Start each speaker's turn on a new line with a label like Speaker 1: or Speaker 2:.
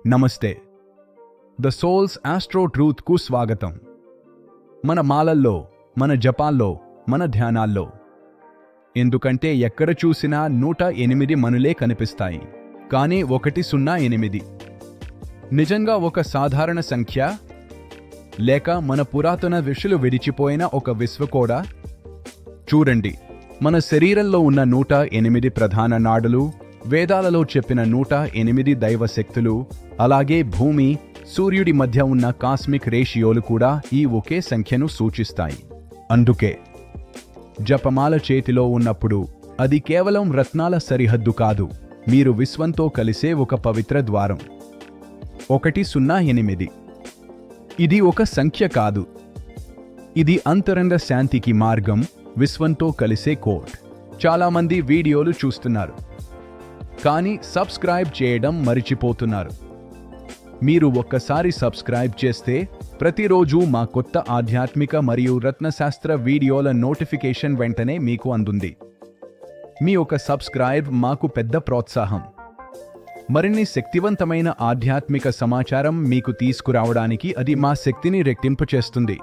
Speaker 1: నమస్తే. The souls astro ట్రూత్కు స్వాగతం. మన మాలల్లో, మన జపాల్లో, మన ధ్యానాల్లో. ఎందుకంటే ఎక్కడ చూసినా 108 మనులే కనిపిస్తాయి. కానీ 108 నిజంగా ఒక సాధారణ సంఖ్య? లేక మన పురాతన ఋషులు విడిచిపోయిన ఒక విశ్వకోడ? చూడండి, మన శరీరంలో ఉన్న 108 ప్రధాన నాడులు, వేదాలలో చెప్పిన 108 దైవశక్తులు, అలాగే భూమి, సూర్యుడి మధ్య ఉన్న కాస్మిక్ రేషియోలు కూడా ఈ ఒకే సంఖ్యను సూచిస్తాయి. అందుకే జపమాల చేతిలో ఉన్నప్పుడు అది కేవలం రత్నాల సరిహద్దు కాదు, మీరు విశ్వంతో కలిసే ఒక పవిత్ర ద్వారం. 108 ఇది ఒక సంఖ్య కాదు, ఇది అంతరంగ శాంతికి మార్గం, విశ్వంతో కలిసే కోడ్. చాలామంది వీడియోలు చూస్తున్నారు, కానీ సబ్స్క్రైబ్ చేయడం మరిచిపోతున్నారు. మీరు ఒక్కసారి సబ్స్క్రైబ్ చేస్తే ప్రతిరోజు మా కొత్త ఆధ్యాత్మిక మరియు రత్నశాస్త్ర వీడియోల నోటిఫికేషన్ వెంటనే మీకు అందుంది. మీ ఒక సబ్స్క్రైబ్ మాకు పెద్ద ప్రోత్సాహం. మరిన్ని శక్తివంతమైన ఆధ్యాత్మిక సమాచారం మీకు తీసుకురావడానికి అది మా శక్తిని రెట్టింపు చేస్తుంది.